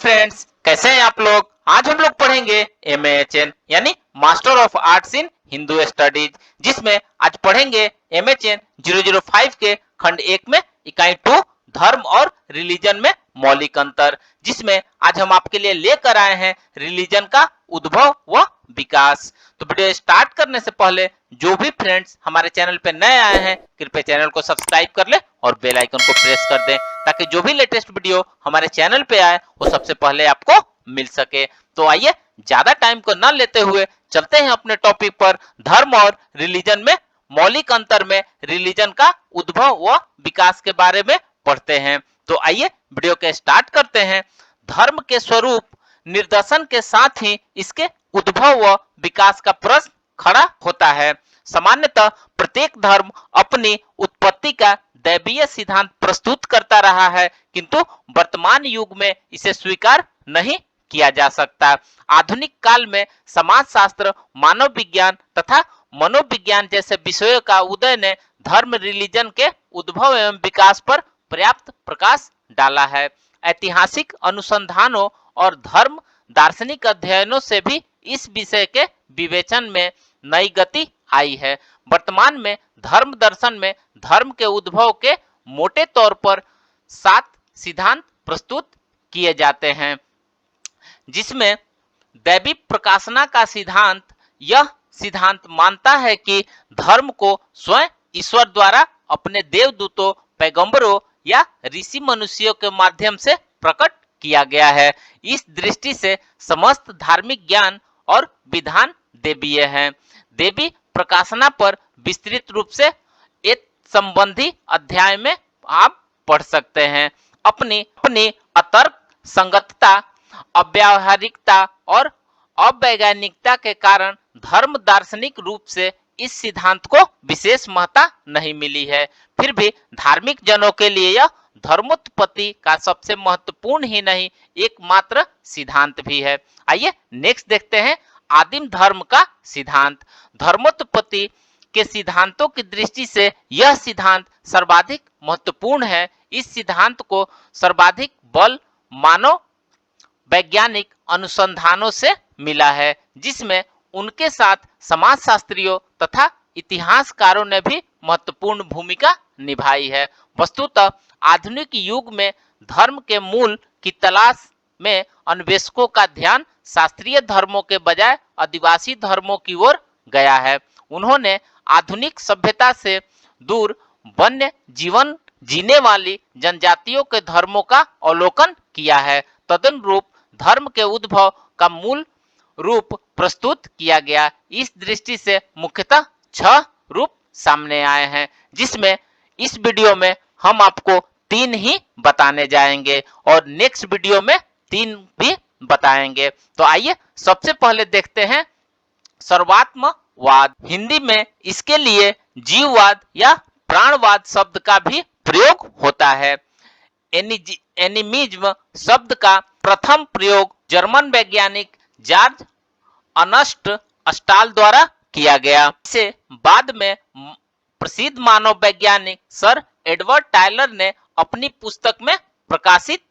Friends, कैसे हैं आप लोग। आज हम लोग पढ़ेंगे MAHN यानी master of arts in Hindu studies, जिसमें आज पढ़ेंगे MHN 005 के खंड 1 में इकाई 2 धर्म और रिलीजन में मौलिक अंतर, जिसमें आज हम आपके लिए लेकर आए हैं रिलीजन का उद्भव व विकास। तो वीडियो स्टार्ट करने से पहले जो भी फ्रेंड्स हमारे चैनल पे नए आए हैं, कृपया चैनल को सब्सक्राइब कर ले और बेल आइकन को प्रेस कर दें, ताकि जो भी लेटेस्ट वीडियो हमारे चैनल पे आए वो सबसे पहले आपको मिल सके। तो आइए ज्यादा टाइम को न लेते हुए चलते हैं अपने टॉपिक पर। धर्म और रिलीजन में मौलिक अंतर में रिलीजन का उद्भव व विकास के बारे में पढ़ते हैं। तो आइए वीडियो के स्टार्ट करते हैं। धर्म के स्वरूप निर्देशन के साथ ही इसके उद्भव व विकास का प्रश्न खड़ा होता है। सामान्यतः प्रत्येक धर्म अपनी उत्पत्ति का दैवीय सिद्धांत प्रस्तुत करता रहा है, किंतु वर्तमान युग में इसे स्वीकार नहीं किया जा सकता। आधुनिक काल में समाजशास्त्र, मानव विज्ञान तथा मनोविज्ञान जैसे विषयों का उदय ने धर्म रिलीजन के उद्भव एवं विकास पर पर्याप्त प्रकाश डाला है। ऐतिहासिक अनुसंधानों और धर्म दार्शनिक अध्ययनों से भी इस विषय के विवेचन में नई गति आई है। वर्तमान में धर्म दर्शन में धर्म के उद्भव के मोटे तौर पर 7 सिद्धांत प्रस्तुत किए जाते हैं, जिसमें दैवी प्रकाशना का सिद्धांत यह सिद्धांत मानता है कि धर्म को स्वयं ईश्वर द्वारा अपने देवदूतों, पैगंबरों या ऋषि मनुष्यों के माध्यम से प्रकट किया गया है। इस दृष्टि से समस्त धार्मिक ज्ञान और विधान देवीय हैं। देवी प्रकाशना पर विस्तृत रूप से एक संबंधी अध्याय में आप पढ़ सकते हैं। अपनी अतर्क संगतता, अव्यावहारिकता और अवैज्ञानिकता के कारण धर्म दार्शनिक रूप से इस सिद्धांत को विशेष महत्ता नहीं मिली है। फिर भी धार्मिक जनों के लिए यह धर्मोत्पत्ति का सबसे महत्वपूर्ण ही नहीं, एकमात्र सिद्धांत भी है। आइए नेक्स्ट देखते हैं आदिम धर्म का सिद्धांत। धर्मोत्पत्ति के सिद्धांतों की दृष्टि से यह सिद्धांत सर्वाधिक महत्वपूर्ण है। इस सिद्धांत को सर्वाधिक बल मानव वैज्ञानिक अनुसंधानों से मिला है, जिसमें उनके साथ समाजशास्त्रियों तथा इतिहासकारों ने भी महत्वपूर्ण भूमिका निभाई है। वस्तुतः आधुनिक युग में धर्म के मूल की तलाश में अन्वेषकों का ध्यान शास्त्रीय धर्मों के बजाय आदिवासी धर्मों की ओर गया है। उन्होंने आधुनिक सभ्यता से दूर वन्य जीवन जीने वाली जनजातियों के धर्मों का अवलोकन किया है। तदनुरूप धर्म के उद्भव का मूल रूप प्रस्तुत किया गया। इस दृष्टि से मुख्यतः 6 रूप सामने आए हैं, जिसमें इस वीडियो में हम आपको 3 ही बताने जाएंगे और नेक्स्ट वीडियो में 3 भी बताएंगे। तो आइए सबसे पहले देखते हैं सर्वात्मवाद। हिंदी में इसके लिए जीववाद या प्राणवाद शब्द का भी प्रयोग होता है। एनिमिज्म शब्द का प्रथम प्रयोग जर्मन वैज्ञानिक जॉर्ज अर्नस्ट स्टाल द्वारा किया गया। इसे बाद में प्रसिद्ध मानव वैज्ञानिक सर एडवर्ड टायलर ने अपनी पुस्तक में प्रकाशित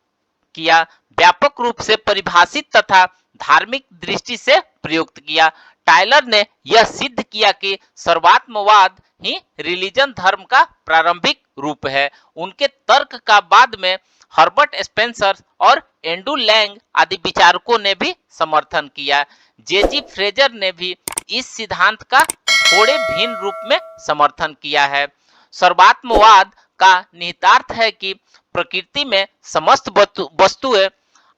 किया, व्यापक रूप से परिभाषित तथा धार्मिक दृष्टि से प्रयुक्त किया। टायलर ने यह सिद्ध किया कि सर्वात्मवाद ही रिलीजन धर्म का प्रारंभिक रूप है। उनके तर्क का बाद में हर्बर्ट स्पेंसर और एंड्रू लैंग आदि विचारकों ने भी समर्थन किया। जेजी फ्रेजर ने भी इस सिद्धांत का थोड़े भिन्न रूप में समर्थन किया है। सर्वात्मवाद का निहितार्थ है कि प्रकृति में समस्त वस्तुएं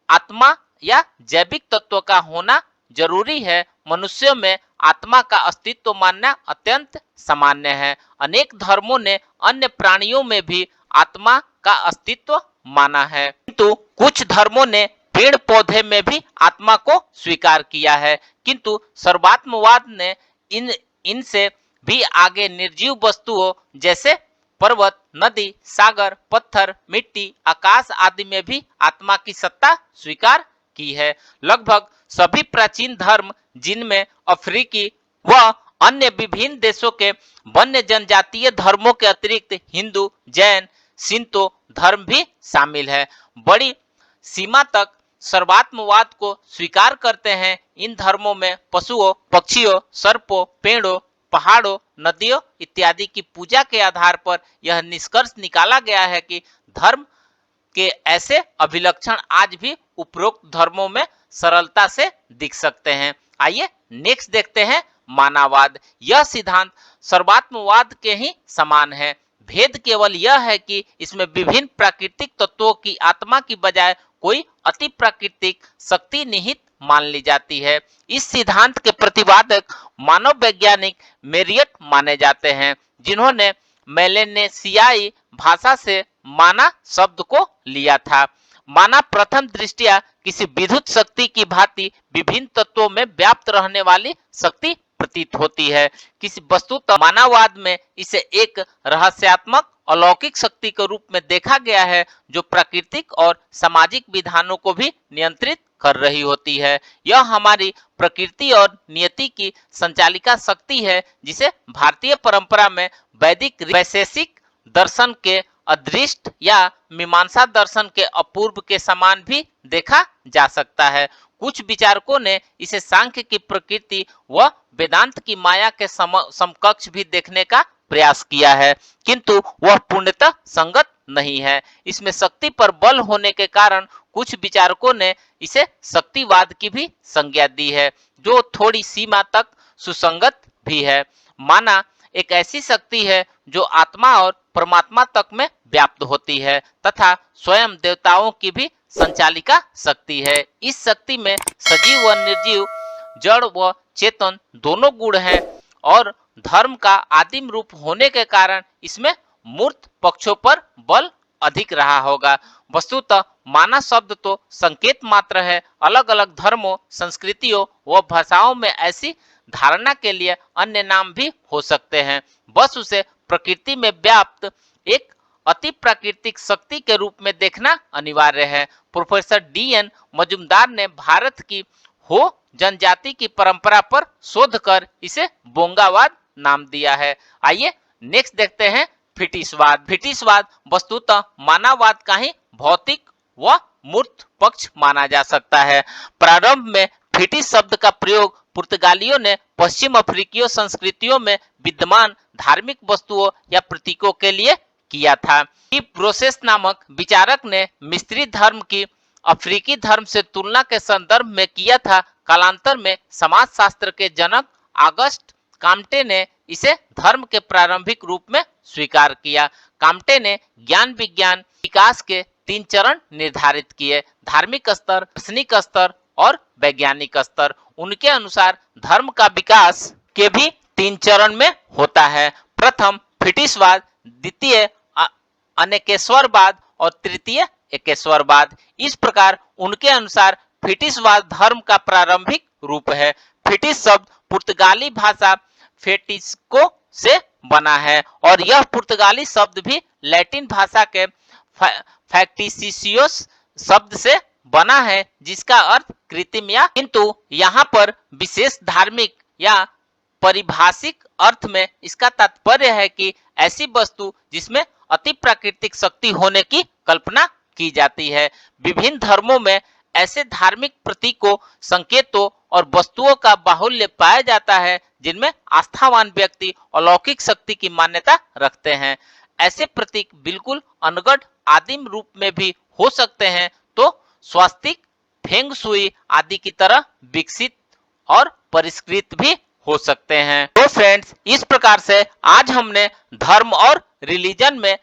आत्मा या जैविक तत्व का होना जरूरी है। मनुष्यों में आत्मा का अस्तित्व मानना अत्यंत सामान्य है। अनेक धर्मों ने अन्य प्राणियों में भी आत्मा का अस्तित्व माना है, किंतु कुछ धर्मों ने पेड़ पौधे में भी आत्मा को स्वीकार किया है। किंतु सर्वात्मवाद ने इनसे भी आगे निर्जीव वस्तुओं जैसे पर्वत, नदी, सागर, पत्थर, मिट्टी, आकाश आदि में भी आत्मा की सत्ता स्वीकार की है। लगभग सभी प्राचीन धर्म, जिनमें अफ्रीकी व अन्य विभिन्न देशों के वन्य जनजातीय धर्मों के अतिरिक्त हिंदू, जैन, शिंतो धर्म भी शामिल है, बड़ी सीमा तक सर्वात्मवाद को स्वीकार करते हैं। इन धर्मों में पशुओं, पक्षियों, सर्पों, पेड़ों, पहाड़ों, नदियों इत्यादि की पूजा के आधार पर यह निष्कर्ष निकाला गया है कि धर्म के ऐसे अभिलक्षण आज भी उपरोक्त धर्मों में सरलता से दिख सकते हैं। आइए नेक्स्ट देखते हैं मानववाद। यह सिद्धांत सर्वात्मवाद के ही समान है। भेद केवल यह है कि इसमें विभिन्न प्राकृतिक तत्वों की आत्मा की बजाय कोई अति प्राकृतिक शक्ति निहित मान ली जाती है। इस सिद्धांत के प्रतिपादक मानव वैज्ञानिक मेरियट माने जाते हैं, जिन्होंने मेलेनेशियाई भाषा से माना शब्द को लिया था। माना प्रथम दृष्टिया किसी विद्युत शक्ति की भांति विभिन्न तत्वों में व्याप्त रहने वाली शक्ति प्रतीत होती है। किसी वस्तुतः मानववाद में इसे एक रहस्यात्मक अलौकिक शक्ति के रूप में देखा गया है, जो प्राकृतिक और सामाजिक विधानों को भी नियंत्रित कर रही होती है। यह हमारी प्रकृति और नियति की संचालिका शक्ति है, जिसे भारतीय परंपरा में वैदिक वैशेषिक दर्शन के अदृष्ट या मीमांसा दर्शन के अपूर्व के समान भी देखा जा सकता है। कुछ विचारकों ने इसे सांख्य की प्रकृति व वेदांत की माया के समकक्ष भी देखने का प्रयास किया है, किंतु वह पूर्णतः संगत नहीं है। इसमें शक्ति पर बल होने के कारण कुछ विचारकों ने इसे शक्तिवाद की भी संज्ञा दी है, जो थोड़ी सीमा तक सुसंगत भी है। माना एक ऐसी शक्ति है जो आत्मा और परमात्मा तक में व्याप्त होती है तथा स्वयं देवताओं की भी संचालिका शक्ति है। इस शक्ति में सजीव व निर्जीव, जड़ व चेतन दोनों गुण हैं और धर्म का आदिम रूप होने के कारण इसमें मूर्त पक्षों पर बल अधिक रहा होगा। वस्तुतः माना शब्द तो संकेत मात्र है। अलग अलग धर्मों, संस्कृतियों व भाषाओं में ऐसी धारणा के लिए अन्य नाम भी हो सकते हैं। बस उसे प्रकृति में व्याप्त एक अति प्राकृतिक शक्ति के रूप में देखना अनिवार्य है। प्रोफेसर DN मजुमदार ने भारत की हो जनजाति की परंपरा पर शोध कर इसे बोंगावाद नाम दिया है। आइए नेक्स्ट देखते हैं फिटिशवाद। फिटिशवाद वस्तुतः मानववाद का ही भौतिक व मूर्त पक्ष माना जा सकता है। प्रारंभ में फिटिश शब्द का प्रयोग पुर्तगालियों ने पश्चिम अफ्रीकीय संस्कृतियों में विद्यमान धार्मिक वस्तुओं या प्रतीकों के लिए किया था। ब्रोसेस नामक विचारक ने मिस्री धर्म की अफ्रीकी धर्म से तुलना के संदर्भ में किया था। कालांतर में समाजशास्त्र के जनक ऑगस्ट काम्टे ने इसे धर्म के प्रारंभिक रूप में स्वीकार किया। काम्टे ने ज्ञान विज्ञान विकास के 3 चरण निर्धारित किए: धार्मिक स्तर, दार्शनिक स्तर और वैज्ञानिक स्तर। उनके अनुसार धर्म का विकास के भी 3 चरण में होता है। प्रथम फिटिशवाद, द्वितीय अनेकेश्वरवाद और तृतीय एकेश्वरवाद। इस प्रकार उनके अनुसार फिटिशवाद धर्म का प्रारंभिक रूप है। फिटिश शब्द पुर्तगाली भाषा फेटिस्को से बना है और यह पुर्तगाली शब्द भी लैटिन भाषा के फैक्टिसियोस शब्द से बना है, जिसका अर्थ कृत्रिम या, किंतु यहाँ पर विशेष धार्मिक या परिभाषिक अर्थ में इसका तात्पर्य है कि ऐसी वस्तु जिसमें अति प्राकृतिक शक्ति होने की कल्पना की जाती है। विभिन्न धर्मों में ऐसे धार्मिक प्रतीकों, संकेतों और वस्तुओं का बाहुल्य पाया जाता है जिनमें आस्थावान व्यक्ति अलौकिक शक्ति की मान्यता रखते हैं। ऐसे प्रतीक बिल्कुल अनगढ़ आदिम रूप में भी हो सकते हैं, तो स्वास्तिक, फेंग शुई आदि की तरह विकसित और परिष्कृत भी हो सकते हैं। तो फ्रेंड्स, इस प्रकार से आज हमने धर्म और रिलीजन में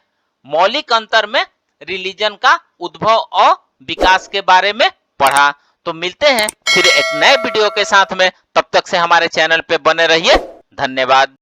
मौलिक अंतर में रिलीजन का उद्भव और विकास के बारे में पढ़ा। तो मिलते हैं फिर एक नए वीडियो के साथ में। तब तक से हमारे चैनल पे बने रहिए। धन्यवाद।